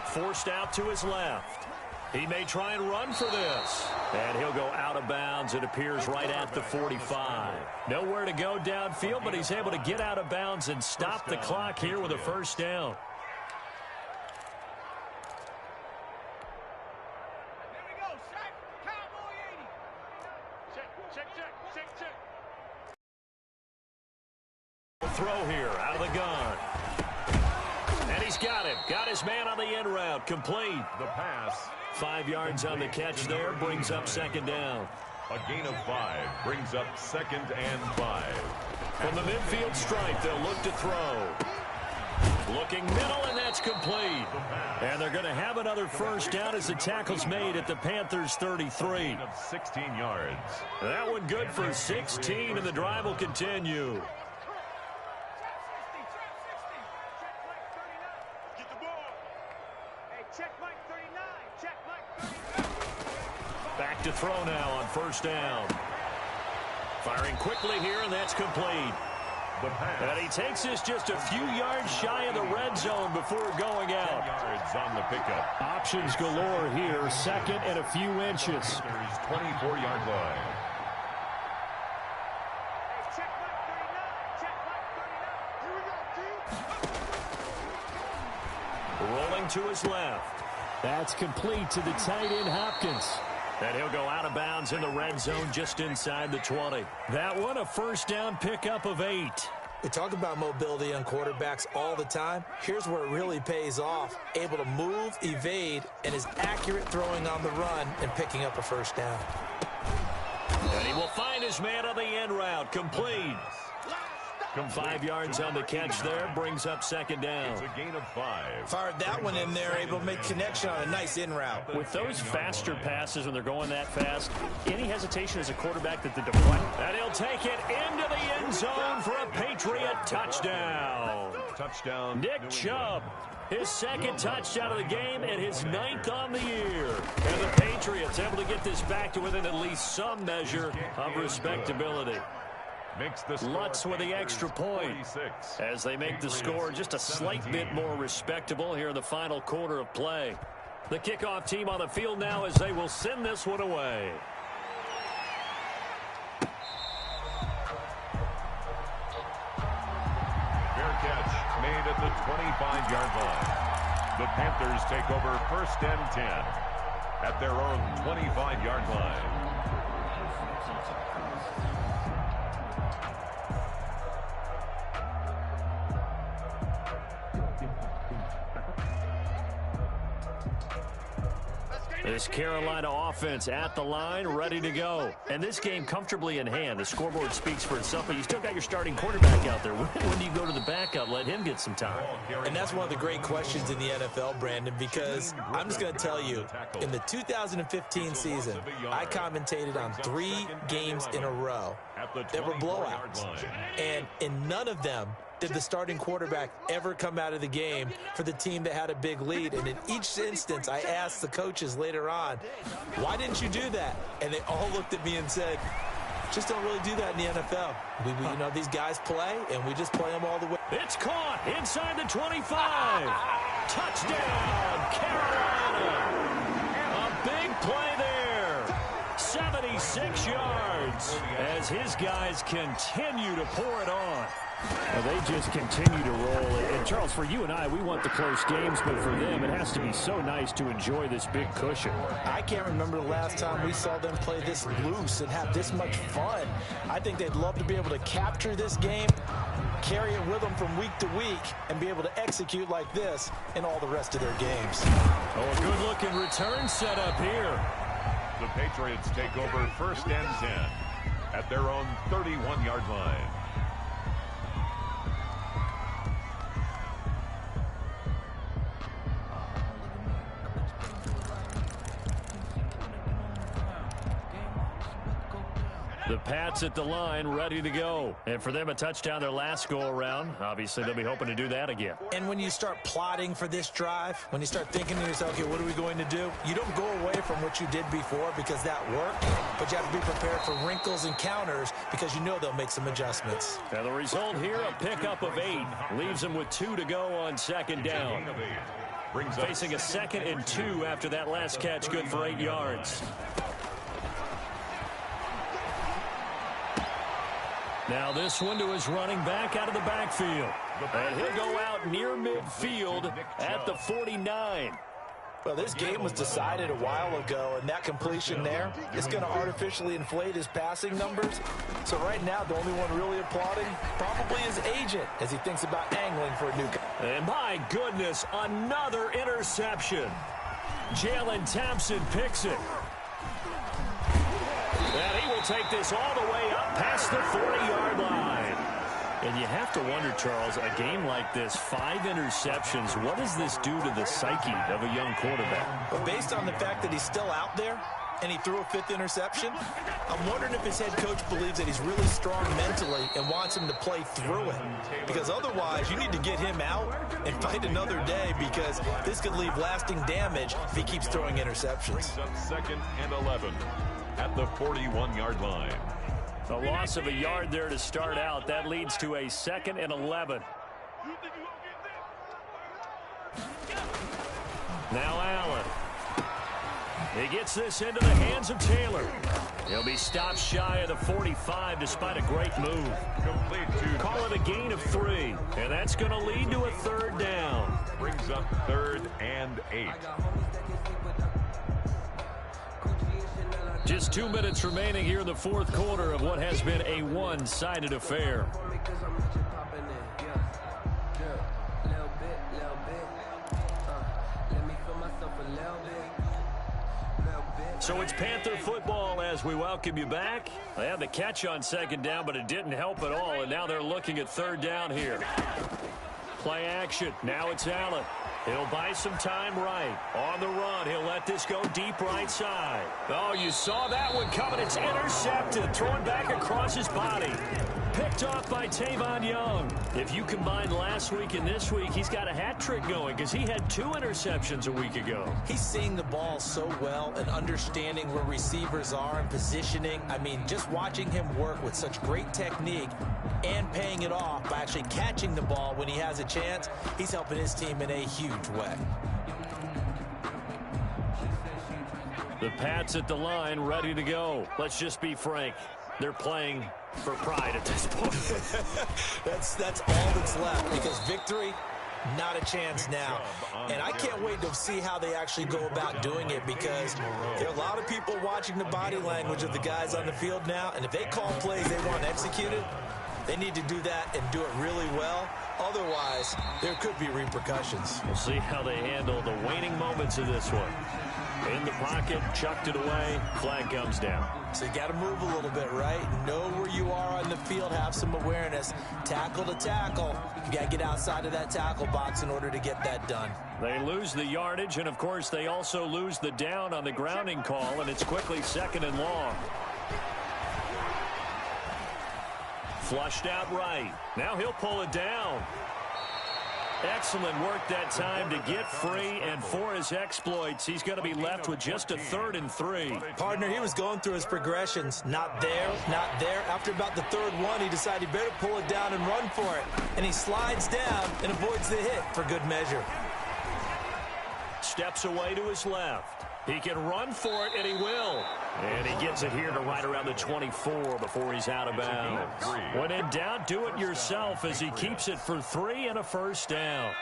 Forced out to his left. He may try and run for this. And he'll go out of bounds. It appears right at the 45. Nowhere to go downfield, but he's able to get out of bounds and stop the clock here with a first down. Here we go, Shaq. Cowboy 80. Check. Throw here out of the gun. And he's got him. Got his man on the end route. Complete. The pass. 5 yards on the catch there. Brings up second down. A gain of 5 brings up second and 5. From the midfield stripe, they'll look to throw. Looking middle, and that's complete. And they're going to have another first down as the tackle's made at the Panthers' 33. Of 16 yards. That one good for 16, and the drive will continue. Back to throw now on first down. Firing quickly here, and that's complete. And he takes this just a few yards shy of the red zone before going out. 10 yards on the pickup. Options galore here. Second and a few inches. 24-yard line. Check back 39. Check back 39. Here we go, T. Rolling to his left. That's complete to the tight end, Hopkins. And he'll go out of bounds in the red zone just inside the 20. That one, a first down pickup of 8. We talk about mobility on quarterbacks all the time. Here's where it really pays off. Able to move, evade, and is accurate throwing on the run and picking up a first down. And he will find his man on the end route. Complete. 5 yards on the catch there. Brings up second down. It's a gain of 5. Fired that one in there, able to make connection on a nice in route. With those faster passes when they're going that fast, any hesitation as a quarterback that the deflect. And he'll take it into the end zone for a Patriot touchdown. Touchdown. Nick Chubb, his second touchdown of the game and his 9th on the year. And the Patriots able to get this back to within at least some measure of respectability. Lutz with the extra point 46. as they make the score just a slight bit more respectable here in the final quarter of play. The kickoff team on the field now as they will send this one away. Fair catch made at the 25-yard line. The Panthers take over first and 10 at their own 25-yard line. This Carolina offense at the line, ready to go. And this game comfortably in hand. The scoreboard speaks for itself, but you still got your starting quarterback out there. When do you go to the backup? Let him get some time. And that's one of the great questions in the NFL, Brandon, because I'm just going to tell you, in the 2015 season, I commentated on 3 games in a row that were blowouts. And in none of them did the starting quarterback ever come out of the game for the team that had a big lead. And in each instance, I asked the coaches later on, why didn't you do that? And they all looked at me and said, just don't really do that in the NFL. You know, these guys play, and we just play them all the way. It's caught inside the 25. Touchdown, Carolina. A big play there. 76 yards as his guys continue to pour it on. Well, they just continue to roll. And, Charles, for you and I, we want the close games, but for them, it has to be so nice to enjoy this big cushion. I can't remember the last time we saw them play this loose and have this much fun. I think they'd love to be able to capture this game, carry it with them from week to week, and be able to execute like this in all the rest of their games. Oh, a good-looking return set up here. The Patriots take over first and 10 at their own 31-yard line. The Pats at the line, ready to go. And for them, a touchdown their last go-around. Obviously, they'll be hoping to do that again. And when you start plotting for this drive, when you start thinking to yourself, okay, what are we going to do? You don't go away from what you did before because that worked, but you have to be prepared for wrinkles and counters because you know they'll make some adjustments. And the result here, a pickup of 8. Leaves them with 2 to go on second down. Facing a 2nd and 2 after that last catch, good for 8 yards. Now this one to his running back out of the backfield. And he'll go out near midfield at the 49. Well, this game was decided a while ago, and that completion there is going to artificially inflate his passing numbers. So right now, the only one really applauding probably his agent as he thinks about angling for a new guy. And my goodness, another interception. Jalen Thompson picks it. And he will take this all the way up past the 40-yard line. And you have to wonder, Charles, a game like this, 5 interceptions, what does this do to the psyche of a young quarterback? But based on the fact that he's still out there and he threw a 5th interception, I'm wondering if his head coach believes that he's really strong mentally and wants him to play through it. Because otherwise, you need to get him out and fight another day because this could leave lasting damage if he keeps throwing interceptions. 2nd and 11 at the 41-yard line. A loss of a yard there to start out. That leads to a 2nd and 11. Now Allen. He gets this into the hands of Taylor. He'll be stopped shy of the 45 despite a great move. Call it a gain of 3, and that's going to lead to a 3rd down. Brings up 3rd and 8. Just 2 minutes remaining here in the 4th quarter of what has been a one-sided affair. So it's Panther football as we welcome you back. They had the catch on 2nd down, but it didn't help at all, and now they're looking at 3rd down here. Play action. Now it's Allen. He'll buy some time right. On the run, he'll let this go deep right side. Oh, you saw that one coming. It's intercepted. Thrown back across his body. Picked off by Tavon Young. If you combine last week and this week, he's got a hat trick going because he had 2 interceptions a week ago. He's seeing the ball so well and understanding where receivers are and positioning. I mean, just watching him work with such great technique and paying it off by actually catching the ball when he has a chance, he's helping his team in a huge way. The Pats at the line, ready to go. Let's just be frank. They're playing for pride at this point. That's all that's left because victory, not a chance now. And I can't wait to see how they actually go about doing it because there are a lot of people watching the body language of the guys on the field now. And if they call plays they want executed, they need to do that and do it really well. Otherwise, there could be repercussions. We'll see how they handle the waning moments of this one. In the pocket, chucked it away, flag comes down. So you got to move a little bit, right? Know where you are on the field, have some awareness. Tackle to tackle. You got to get outside of that tackle box in order to get that done. They lose the yardage, and of course they also lose the down on the grounding call, and it's quickly 2nd and long. Flushed out right. Now he'll pull it down. Excellent work that time to get free, and for his exploits, he's going to be left with just a 3rd and 3. Partner, he was going through his progressions. Not there, not there. After about the 3rd one, he decided he better pull it down and run for it. And he slides down and avoids the hit for good measure. Steps away to his left. He can run for it, and he will. And he gets it here to right around the 24 before he's out of bounds. When in doubt, do it yourself as he keeps it for 3 and a 1st down.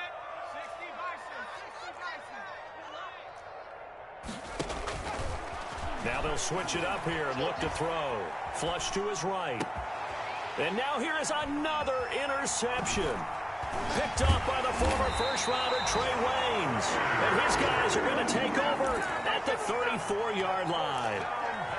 Now they'll switch it up here and look to throw. Flush to his right. And now here is another interception. Picked off by the former first-rounder Trey Waynes. And his guys are going to take over at the 34-yard line.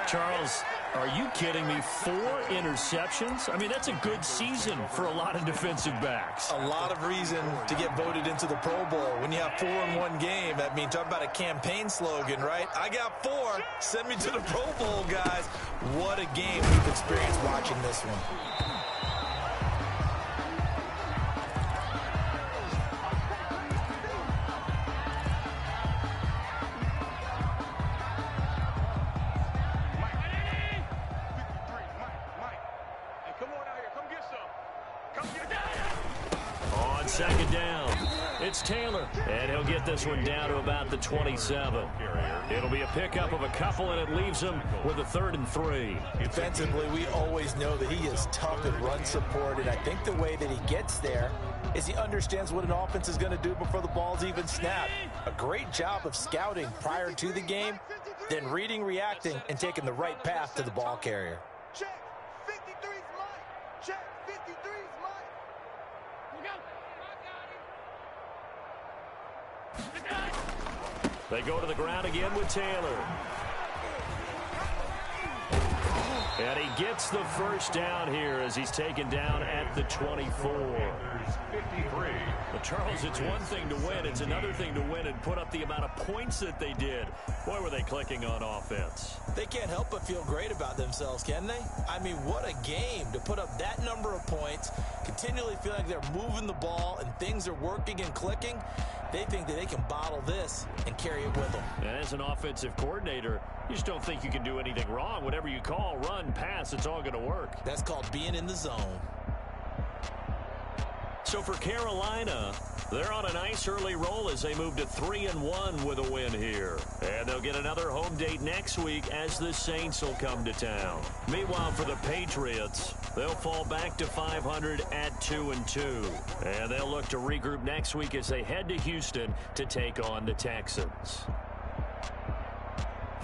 Charles, are you kidding me? 4 interceptions? I mean, that's a good season for a lot of defensive backs. A lot of reason to get voted into the Pro Bowl. When you have 4 in one game, I mean, talk about a campaign slogan, right? I got 4. Send me to the Pro Bowl, guys. What a game we've experienced watching this one. On 2nd down, it's Taylor, and he'll get this one down to about the 27. It'll be a pickup of a couple, and it leaves him with a 3rd and 3. Defensively, we always know that he is tough at run support, and I think the way that he gets there is he understands what an offense is going to do before the ball's even snapped. A great job of scouting prior to the game, then reading, reacting, and taking the right path to the ball carrier. Check. 53's Mike. Check. 53's Mike. They go to the ground again with Taylor. And he gets the 1st down here as he's taken down at the 24. 53. But Charles, it's one thing to win. It's another thing to win and put up the amount of points that they did. Boy, were they clicking on offense. They can't help but feel great about themselves, can they? I mean, what a game to put up that number of points, continually feel like they're moving the ball and things are working and clicking. They think that they can bottle this and carry it with them. And as an offensive coordinator, You just don't think you can do anything wrong. Whatever you call, run, pass, it's all going to work. That's called being in the zone. So for Carolina, they're on a nice early roll as they move to 3-1 with a win here. And they'll get another home date next week as the Saints will come to town. Meanwhile, for the Patriots, they'll fall back to 500 at 2-2. And they'll look to regroup next week as they head to Houston to take on the Texans.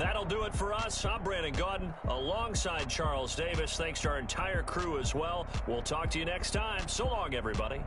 That'll do it for us. I'm Brandon Gaudin alongside Charles Davis. Thanks to our entire crew as well. We'll talk to you next time. So long, everybody.